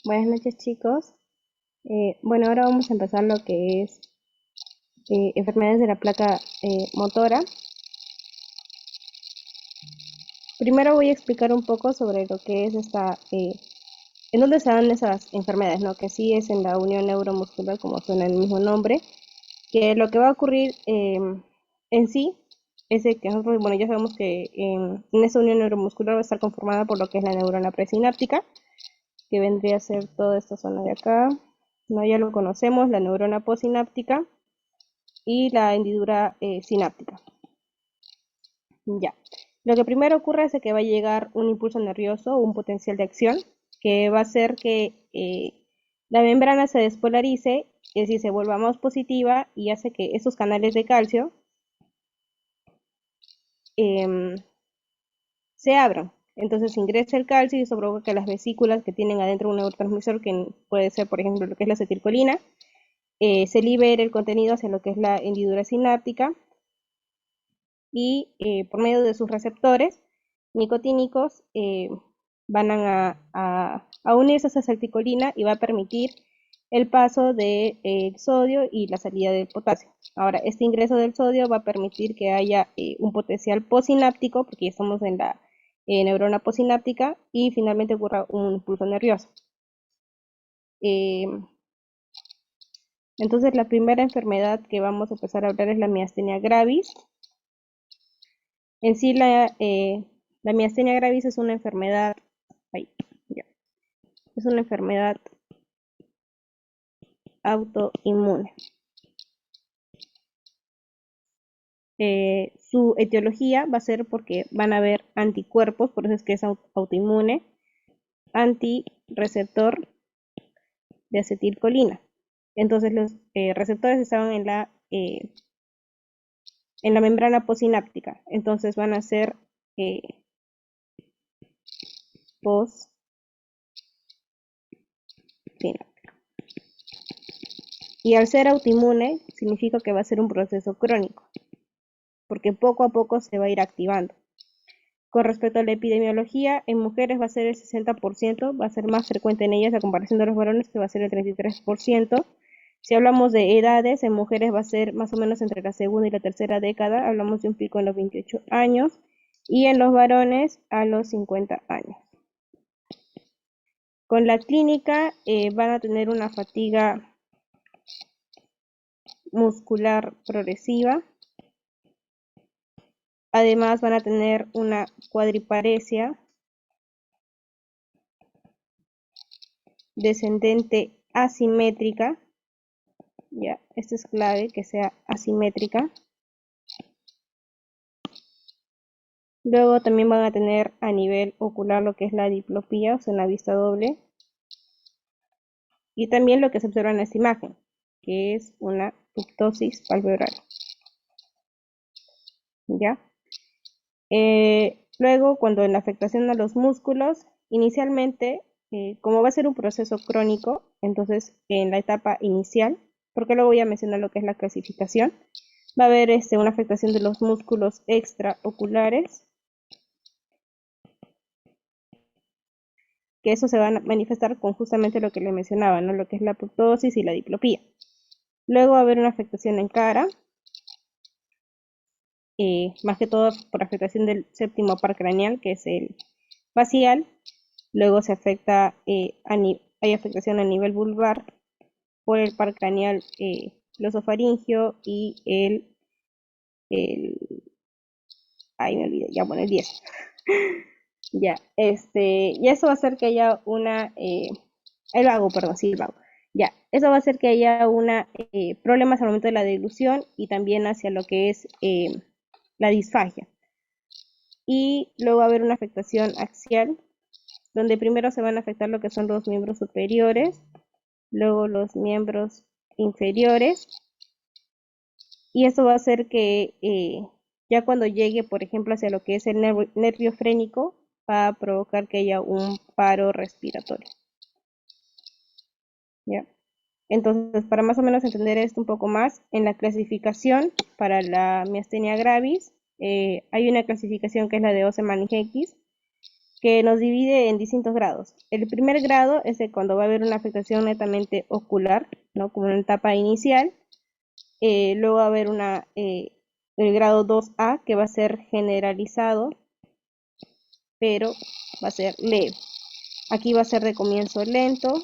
Buenas noches, chicos. Bueno, ahora vamos a empezar lo que es enfermedades de la placa motora. Primero voy a explicar un poco sobre lo que es en dónde se dan esas enfermedades, ¿no? Que sí es en la unión neuromuscular, como suena el mismo nombre, que lo que va a ocurrir en sí es de que nosotros, bueno, ya sabemos que en esa unión neuromuscular va a estar conformada por lo que es la neurona presináptica, que vendría a ser toda esta zona de acá. No, ya lo conocemos, la neurona posináptica y la hendidura sináptica. Ya. Lo que primero ocurre es que va a llegar un impulso nervioso, un potencial de acción, que va a hacer que la membrana se despolarice, es decir, se vuelva más positiva y hace que esos canales de calcio em, se abran. Entonces ingresa el calcio y eso provoca que las vesículas que tienen adentro un neurotransmisor, que puede ser, por ejemplo, lo que es la acetilcolina, se libere el contenido hacia lo que es la hendidura sináptica y por medio de sus receptores nicotínicos van a unirse a esa acetilcolina y va a permitir el paso del sodio y la salida del potasio. Ahora, este ingreso del sodio va a permitir que haya un potencial posináptico, porque ya estamos en la neurona posináptica, y finalmente ocurra un impulso nervioso. Eh, entonces, la primera enfermedad que vamos a empezar a hablar es la miastenia gravis. En sí, la miastenia gravis es una enfermedad, ay, ya, es una enfermedad autoinmune. Su etiología va a ser porque van a haber anticuerpos, por eso es que es autoinmune, antireceptor de acetilcolina. Entonces los receptores estaban en la membrana posináptica, entonces van a ser eh, posináptica. Y al ser autoinmune significa que va a ser un proceso crónico, porque poco a poco se va a ir activando. Con respecto a la epidemiología, en mujeres va a ser el 60%, va a ser más frecuente en ellas a comparación de los varones, que va a ser el 33%. Si hablamos de edades, en mujeres va a ser más o menos entre la segunda y la tercera década, hablamos de un pico en los 28 años, y en los varones a los 50 años. Con la clínica van a tener una fatiga muscular progresiva. Además van a tener una cuadriparesia descendente asimétrica. Ya, esto es clave, que sea asimétrica. Luego también van a tener a nivel ocular lo que es la diplopía, o sea, una vista doble. Y también lo que se observa en esta imagen, que es una ptosis palpebral. ¿Ya? Luego, cuando en la afectación a los músculos, inicialmente, como va a ser un proceso crónico, entonces en la etapa inicial, porque luego voy a mencionar lo que es la clasificación, va a haber una afectación de los músculos extraoculares, que eso se va a manifestar con justamente lo que le mencionaba, ¿no? Lo que es la ptosis y la diplopía. Luego va a haber una afectación en cara, más que todo por afectación del séptimo par craneal, que es el facial. Luego se afecta, hay afectación a nivel vulvar por el par craneal glosofaringio y el, ay me olvidé, ya bueno, el 10. Ya, y eso va a hacer que haya el vago, perdón, sí, el vago. Ya, eso va a hacer que haya problemas al momento de la deglución y también hacia lo que es la disfagia. Y luego va a haber una afectación axial, donde primero se van a afectar lo que son los miembros superiores, luego los miembros inferiores, y eso va a hacer que ya cuando llegue, por ejemplo, hacia lo que es el nervio frénico, va a provocar que haya un paro respiratorio. ¿Ya? Entonces, para más o menos entender esto un poco más, en la clasificación para la miastenia gravis, hay una clasificación que es la de Oseman y X, que nos divide en distintos grados. El primer grado es de cuando va a haber una afectación netamente ocular, ¿no? Como en la etapa inicial. Luego va a haber el grado 2A que va a ser generalizado, pero va a ser leve. Aquí va a ser de comienzo lento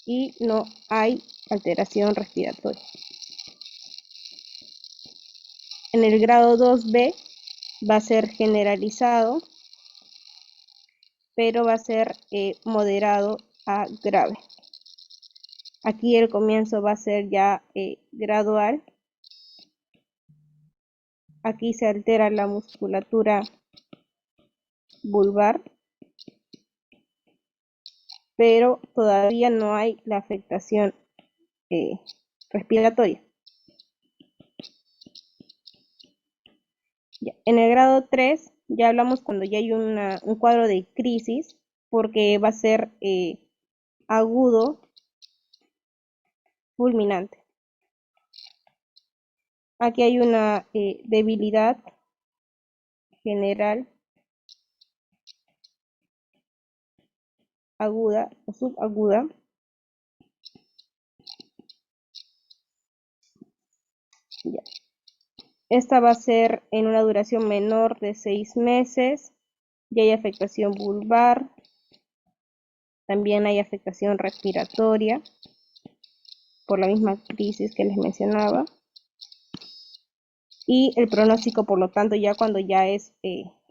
y no hay alteración respiratoria. En el grado 2B va a ser generalizado, pero va a ser moderado a grave. Aquí el comienzo va a ser ya gradual. Aquí se altera la musculatura vulvar, pero todavía no hay la afectación respiratoria. Ya. En el grado 3 ya hablamos cuando ya hay un cuadro de crisis, porque va a ser agudo, fulminante. Aquí hay una debilidad general, aguda o subaguda. Ya. Esta va a ser en una duración menor de 6 meses. Ya hay afectación vulvar. También hay afectación respiratoria por la misma crisis que les mencionaba. Y el pronóstico, por lo tanto, ya cuando ya es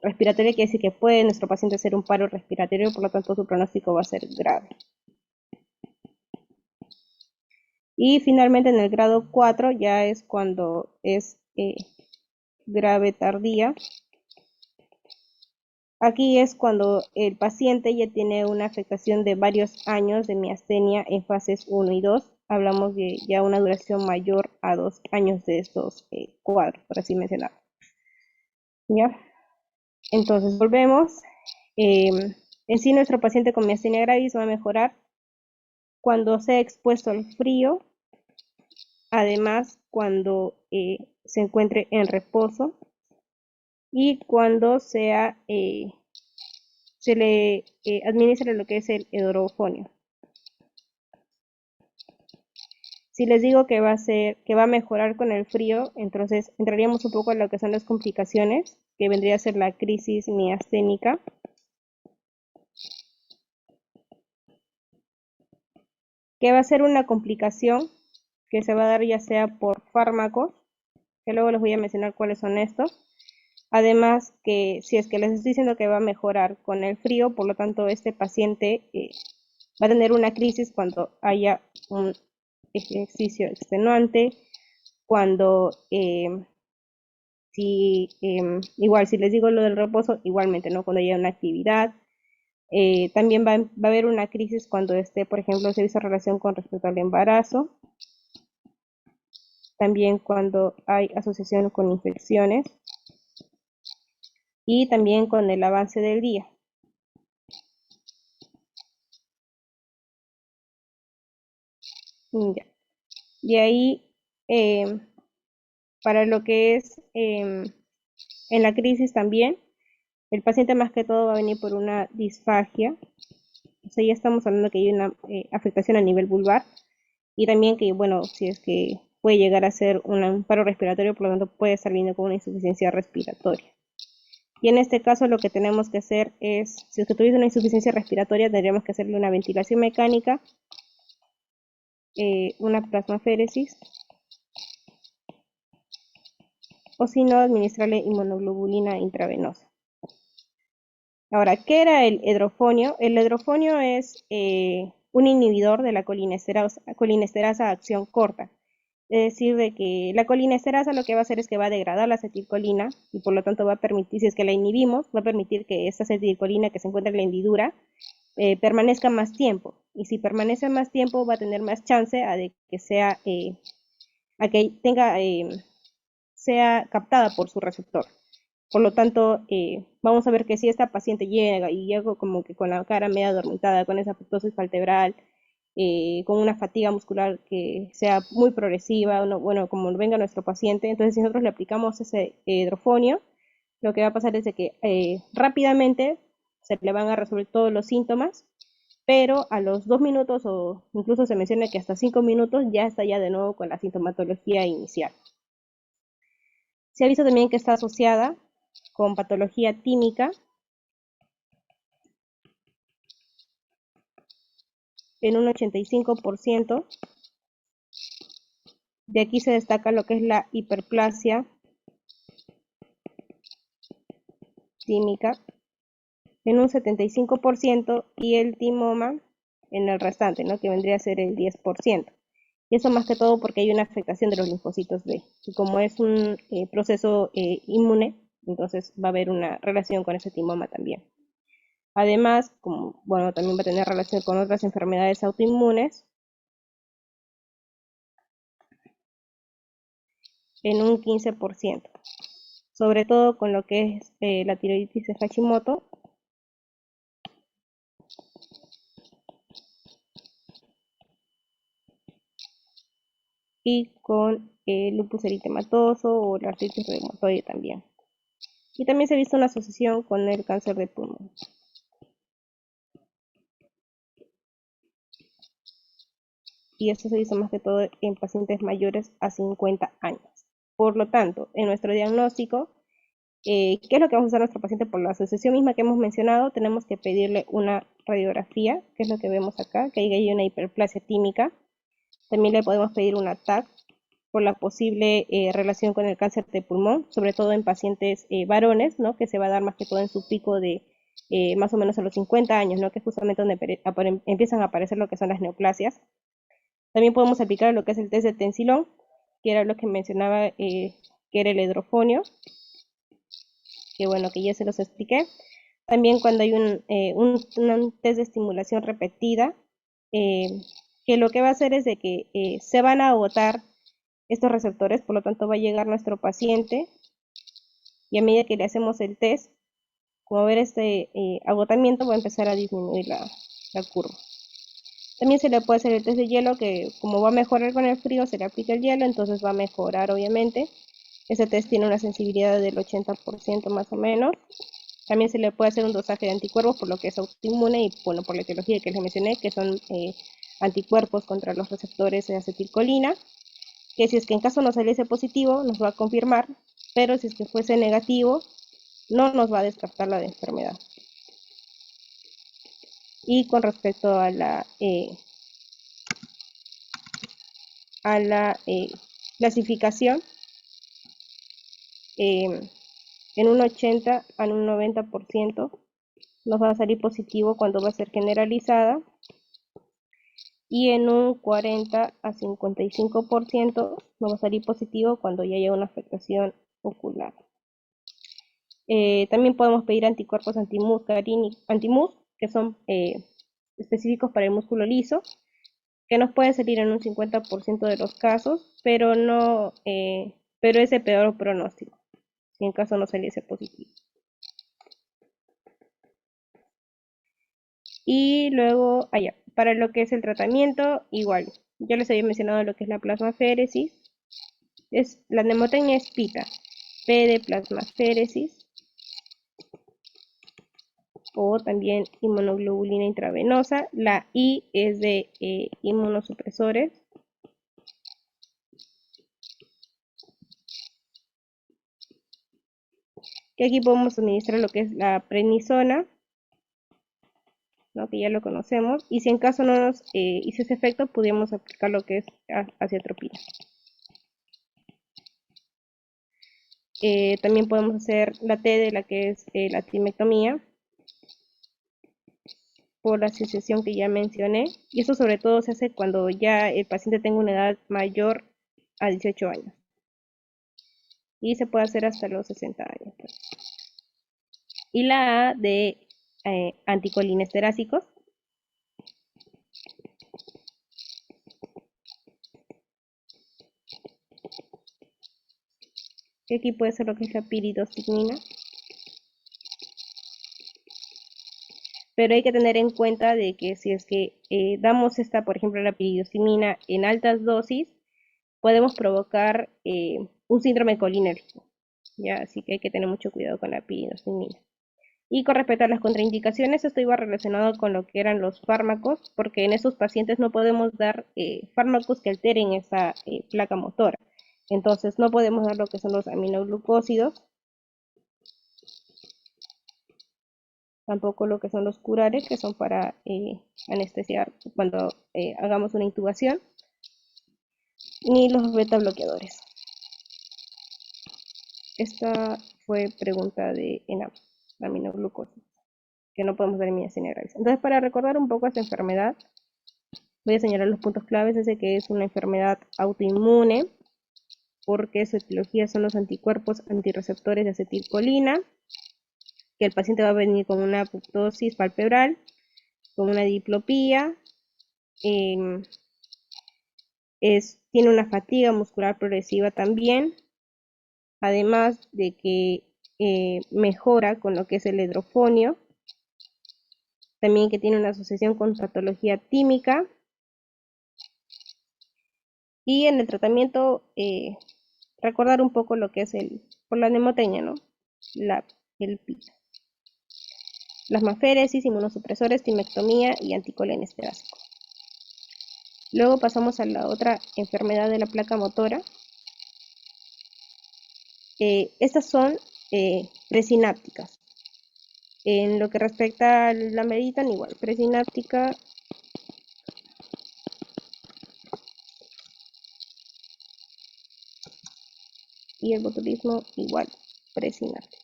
respiratorio, quiere decir que puede nuestro paciente hacer un paro respiratorio, por lo tanto su pronóstico va a ser grave. Y finalmente en el grado 4 ya es cuando es grave tardía. Aquí es cuando el paciente ya tiene una afectación de varios años de miastenia en fases 1 y 2. Hablamos de ya una duración mayor a 2 años de estos cuadros, por así mencionar. ¿Ya? Entonces volvemos. En sí nuestro paciente con miastenia gravis va a mejorar cuando sea expuesto al frío, además cuando se encuentre en reposo y cuando se le administre lo que es el hidrofonio. Si les digo que va a mejorar con el frío, entonces entraríamos un poco en lo que son las complicaciones, que vendría a ser la crisis miasténica. Que va a ser una complicación que se va a dar ya sea por fármacos, que luego les voy a mencionar cuáles son estos. Además que si es que les estoy diciendo que va a mejorar con el frío, por lo tanto este paciente va a tener una crisis cuando haya un ejercicio extenuante, cuando igual si les digo lo del reposo, igualmente, ¿no? Cuando haya una actividad. También va a haber una crisis cuando esté, por ejemplo, se hizo relación con respecto al embarazo. También cuando hay asociación con infecciones. Y también con el avance del día. Ya. Y ahí, para lo que es en la crisis también, el paciente más que todo va a venir por una disfagia. O sea, ya estamos hablando que hay una afectación a nivel vulvar. Y también que, bueno, si es que puede llegar a ser un paro respiratorio, por lo tanto puede estar viniendo con una insuficiencia respiratoria. Y en este caso lo que tenemos que hacer es, si es que tuviese una insuficiencia respiratoria, tendríamos que hacerle una ventilación mecánica, una plasmaféresis, o si no, administrarle inmunoglobulina intravenosa. Ahora, ¿qué era el hidrofonio? El hidrofonio es un inhibidor de la colinesterasa a acción corta. Es decir, de que la colinesterasa lo que va a hacer es que va a degradar la acetilcolina y por lo tanto va a permitir, si es que la inhibimos, va a permitir que esta acetilcolina que se encuentra en la hendidura permanezca más tiempo. Y si permanece más tiempo va a tener más chance de que sea, a que tenga, sea captada por su receptor. Por lo tanto, vamos a ver que si esta paciente llega y llega como que con la cara media adormitada, con esa apoptosis palpebral, con una fatiga muscular que sea muy progresiva, bueno, como venga nuestro paciente, entonces si nosotros le aplicamos ese hidrofonio, lo que va a pasar es de que rápidamente se le van a resolver todos los síntomas, pero a los 2 minutos o incluso se menciona que hasta 5 minutos ya está ya de nuevo con la sintomatología inicial. Se ha visto también que está asociada con patología tímica en un 85%. De aquí se destaca lo que es la hiperplasia tímica en un 75% y el timoma en el restante, ¿no? Que vendría a ser el 10%. Y eso más que todo porque hay una afectación de los linfocitos B. Y como es un proceso inmune, entonces va a haber una relación con ese timoma también. Además, como, bueno, también va a tener relación con otras enfermedades autoinmunes en un 15%, sobre todo con lo que es la tiroiditis de Hashimoto y con el lupus eritematoso o la artritis reumatoide también. Y también se ha visto una asociación con el cáncer de pulmón. Y eso se hizo más que todo en pacientes mayores a 50 años. Por lo tanto, en nuestro diagnóstico, ¿qué es lo que vamos a hacer a nuestro paciente? Por la asociación misma que hemos mencionado, tenemos que pedirle una radiografía, que es lo que vemos acá, que hay una hiperplasia tímica. También le podemos pedir una TAC por la posible relación con el cáncer de pulmón, sobre todo en pacientes varones, ¿no? Que se va a dar más que todo en su pico de más o menos a los 50 años, ¿no? Que es justamente donde empiezan a aparecer lo que son las neoplasias. También podemos aplicar lo que es el test de tensilón, que era lo que mencionaba, que era el hidrofonio, que bueno, que ya se los expliqué. También cuando hay un test de estimulación repetida, eh, que lo que va a hacer es de que se van a agotar estos receptores, por lo tanto va a llegar nuestro paciente y a medida que le hacemos el test, como ver este agotamiento, va a empezar a disminuir la curva. También se le puede hacer el test de hielo, que como va a mejorar con el frío, se le aplica el hielo, entonces va a mejorar obviamente. Ese test tiene una sensibilidad del 80% más o menos. También se le puede hacer un dosaje de anticuerpos por lo que es autoinmune y bueno, por la etiología que les mencioné, que son anticuerpos contra los receptores de acetilcolina, que si es que en caso no saliese positivo, nos va a confirmar, pero si es que fuese negativo, no nos va a descartar la enfermedad. Y con respecto a la clasificación, en un 80 a un 90% nos va a salir positivo cuando va a ser generalizada y en un 40 a 55% nos va a salir positivo cuando ya haya una afectación ocular. También podemos pedir anticuerpos anti-MUS, que son específicos para el músculo liso, que nos pueden salir en un 50% de los casos, pero no, pero es de peor pronóstico, si en caso no saliese positivo. Y luego, allá, para lo que es el tratamiento, igual, ya les había mencionado lo que es la plasmaféresis, la mnemotecnia es PITA, P de plasmaféresis, o también inmunoglobulina intravenosa. La I es de inmunosupresores. Que aquí podemos administrar lo que es la prednisona, ¿no? Que ya lo conocemos. Y si en caso no nos hizo ese efecto, podríamos aplicar lo que es aciatropina. También podemos hacer la T de la que es la timectomía, por la asociación que ya mencioné, y eso sobre todo se hace cuando ya el paciente tenga una edad mayor a 18 años, y se puede hacer hasta los 60 años. Y la A de anticolinesterácicos, que aquí puede ser lo que es la piridostigmina, pero hay que tener en cuenta de que si es que damos esta, por ejemplo, la piridostigmina en altas dosis, podemos provocar un síndrome colinérgico, ¿ya? Así que hay que tener mucho cuidado con la piridostigmina. Y con respecto a las contraindicaciones, esto iba relacionado con lo que eran los fármacos, porque en esos pacientes no podemos dar fármacos que alteren esa placa motora. Entonces no podemos dar lo que son los aminoglucósidos, tampoco lo que son los curares, que son para anestesiar cuando hagamos una intubación, ni los beta bloqueadores. Esta fue pregunta de ENAM, aminoglucosis, que no podemos dar en miastenia gravis. Entonces, para recordar un poco esta enfermedad, voy a señalar los puntos claves. Es de que es una enfermedad autoinmune, porque su etiología son los anticuerpos antirreceptores de acetilcolina, que el paciente va a venir con una apoptosis palpebral, con una diplopía, tiene una fatiga muscular progresiva también, además de que mejora con lo que es el hidrofonio, también que tiene una asociación con patología tímica, y en el tratamiento recordar un poco lo que es por la nemotecnia, ¿no? El PIT. Plasmaféresis, inmunosupresores, timectomía y anticolinesterásico. Luego pasamos a la otra enfermedad de la placa motora. Estas son presinápticas. En lo que respecta a la Meritan, igual, presináptica. Y el botulismo, igual, presináptica.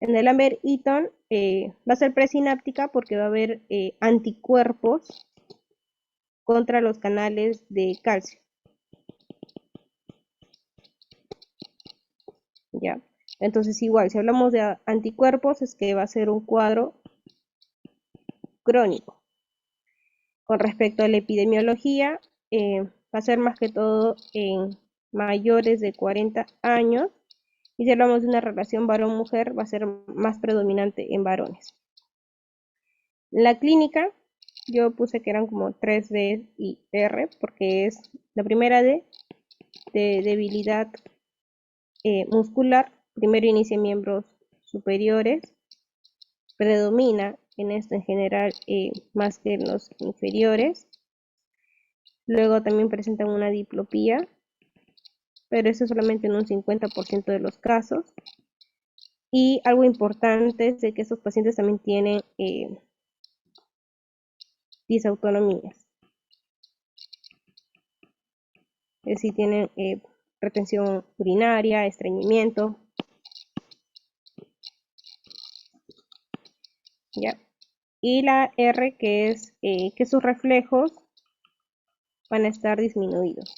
En el Lambert-Eaton va a ser presináptica porque va a haber anticuerpos contra los canales de calcio. ¿Ya? Entonces igual, si hablamos de anticuerpos, es que va a ser un cuadro crónico. Con respecto a la epidemiología, va a ser más que todo en mayores de 40 años, y si hablamos de una relación varón-mujer, va a ser más predominante en varones. La clínica, yo puse que eran como 3D y R, porque es la primera D, de debilidad muscular. Primero inicia en miembros superiores, predomina en esto en general más que en los inferiores. Luego también presentan una diplopía, pero eso solamente en un 50% de los casos. Y algo importante es de que estos pacientes también tienen disautonomías. Es decir, tienen retención urinaria, estreñimiento. ¿Ya? Y la R, que es que sus reflejos van a estar disminuidos.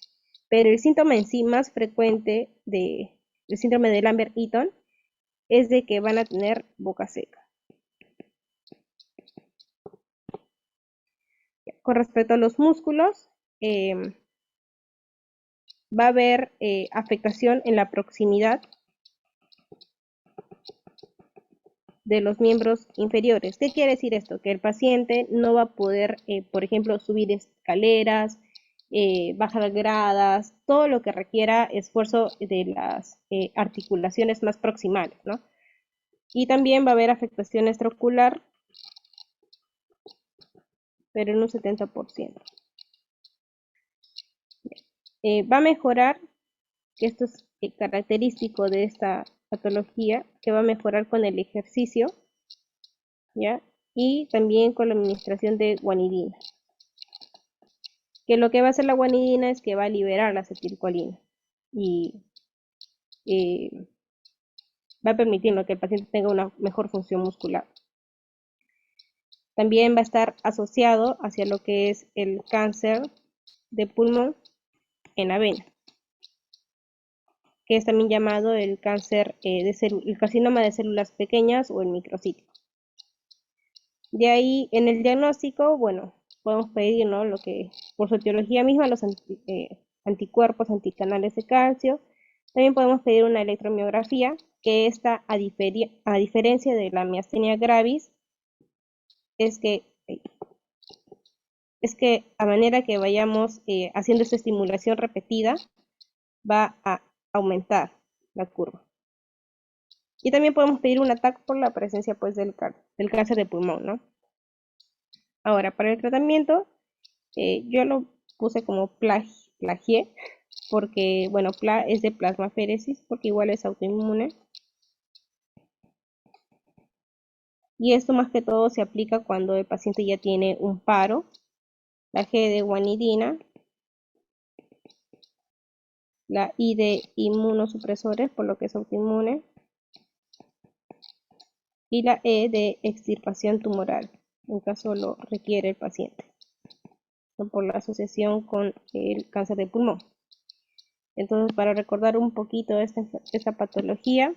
Pero el síntoma en sí más frecuente del síndrome de Lambert-Eaton es de que van a tener boca seca. Con respecto a los músculos, va a haber afectación en la proximidad de los miembros inferiores. ¿Qué quiere decir esto? Que el paciente no va a poder, por ejemplo, subir escaleras, bajar gradas, todo lo que requiera esfuerzo de las articulaciones más proximales, ¿no? Y también va a haber afectación extraocular, pero en un 70%. Va a mejorar, que esto es característico de esta patología, que va a mejorar con el ejercicio, ¿ya? Y también con la administración de guanidina. Que lo que va a hacer la guanidina es que va a liberar la acetilcolina y va a permitir, ¿no?, que el paciente tenga una mejor función muscular. También va a estar asociado hacia lo que es el cáncer de pulmón en avena, que es también llamado el cáncer el carcinoma de células pequeñas o el microcítico. De ahí, en el diagnóstico, bueno, podemos pedir, ¿no?, lo que por su etiología misma, los anticuerpos, anticanales de calcio. También podemos pedir una electromiografía, que esta, a diferencia de la miastenia gravis, es que a manera que vayamos haciendo esta estimulación repetida, va a aumentar la curva. Y también podemos pedir un ATAC por la presencia pues del cáncer de pulmón, ¿no? Ahora, para el tratamiento, yo lo puse como plagié, porque, bueno, PLA es de plasmaféresis, porque igual es autoinmune. Y esto más que todo se aplica cuando el paciente ya tiene un paro, la G de guanidina, la I de inmunosupresores, por lo que es autoinmune, y la E de extirpación tumoral, en caso lo requiere el paciente, por la asociación con el cáncer de pulmón. Entonces, para recordar un poquito esta patología,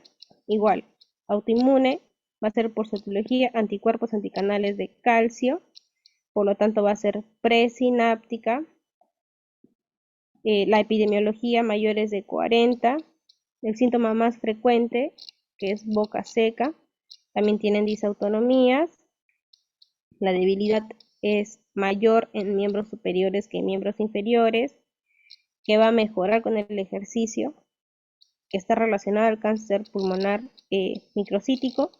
igual, autoinmune va a ser por citología anticuerpos anticanales de calcio, por lo tanto va a ser presináptica. La epidemiología mayores de 40, el síntoma más frecuente, que es boca seca, también tienen disautonomías, la debilidad es mayor en miembros superiores que en miembros inferiores, que va a mejorar con el ejercicio, que está relacionado al cáncer pulmonar microcítico,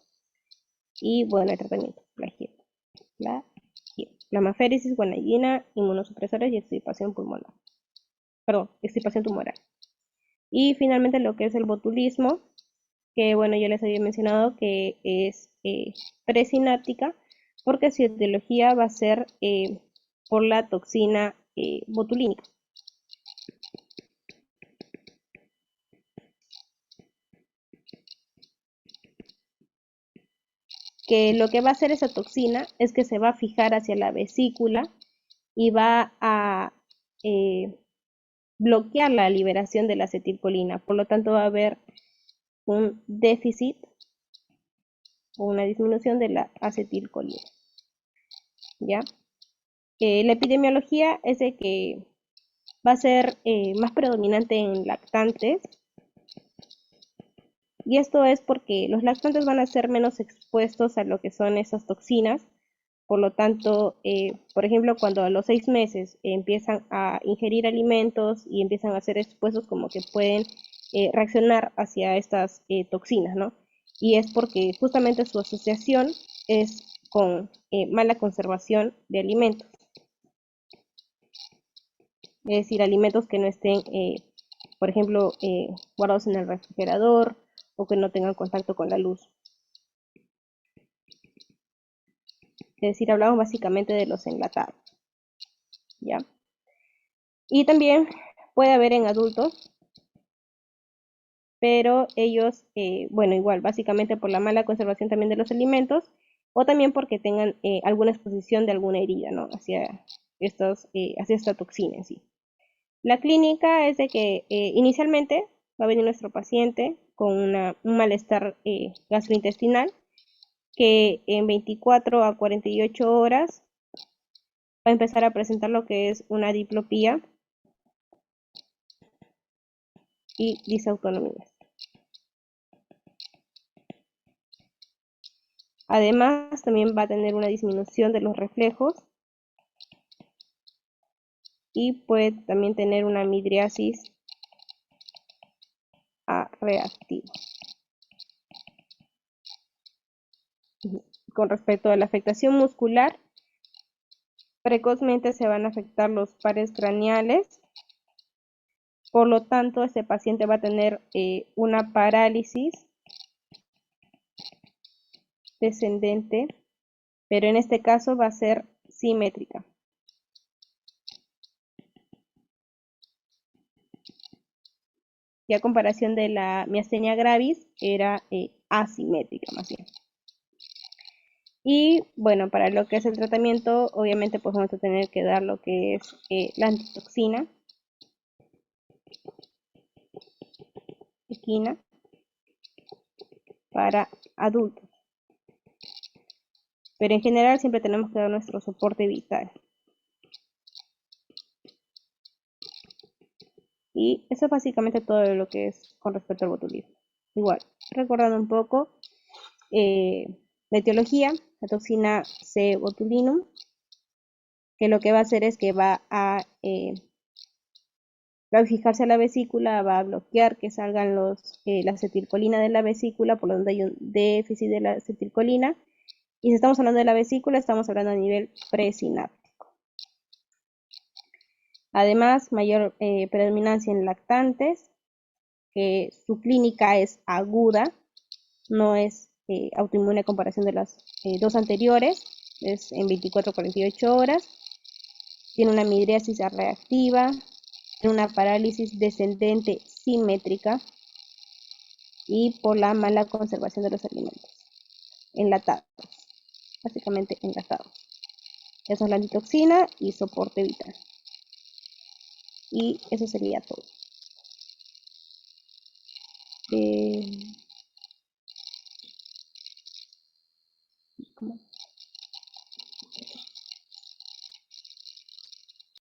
y bueno, el tratamiento, plasmaféresis, guanidina, inmunosupresores y extirpación pulmonar. Perdón, extirpación tumoral. Y finalmente lo que es el botulismo, que bueno, yo les había mencionado que es presináptica, porque su etiología va a ser por la toxina botulínica. Que lo que va a hacer esa toxina es que se va a fijar hacia la vesícula y va a bloquear la liberación de la acetilcolina. Por lo tanto, va a haber un déficit o una disminución de la acetilcolina. ¿Ya? La epidemiología es de que va a ser más predominante en lactantes, y esto es porque los lactantes van a ser menos expuestos a lo que son esas toxinas. Por lo tanto, por ejemplo, cuando a los 6 meses empiezan a ingerir alimentos y empiezan a ser expuestos, como que pueden reaccionar hacia estas toxinas, ¿no? Y es porque justamente su asociación es con mala conservación de alimentos. Es decir, alimentos que no estén, por ejemplo, guardados en el refrigerador o que no tengan contacto con la luz. Es decir, hablamos básicamente de los enlatados, ¿ya? Y también puede haber en adultos, pero ellos, bueno, igual, básicamente por la mala conservación también de los alimentos, o también porque tengan alguna exposición de alguna herida, ¿no? Hacia esta toxina en sí. La clínica es de que inicialmente va a venir nuestro paciente con un malestar gastrointestinal, que en 24 a 48 horas va a empezar a presentar lo que es una diplopía y disautonomías. Además, también va a tener una disminución de los reflejos y puede también tener una midriasis reactiva. Con respecto a la afectación muscular, precozmente se van a afectar los pares craneales. Por lo tanto, este paciente va a tener una parálisis descendente, pero en este caso va a ser simétrica. Y a comparación de la miastenia gravis, era asimétrica más bien. Y bueno, para lo que es el tratamiento, obviamente pues vamos a tener que dar lo que es la antitoxina, equina, para adultos. Pero en general siempre tenemos que dar nuestro soporte vital. Y eso es básicamente todo lo que es con respecto al botulismo. Igual, recordando un poco la etiología, la toxina C botulinum, que lo que va a hacer es que va a Al fijarse a la vesícula va a bloquear que salgan la acetilcolina de la vesícula, por lo tanto hay un déficit de la acetilcolina. Y si estamos hablando de la vesícula, estamos hablando a nivel presináptico. Además, mayor predominancia en lactantes, que su clínica es aguda, no es autoinmune a comparación de las dos anteriores, es en 24-48 horas. Tiene una midriasis reactiva, tiene una parálisis descendente simétrica y por la mala conservación de los alimentos enlatados, básicamente enlatados. Esa es la antitoxina y soporte vital. Y eso sería todo.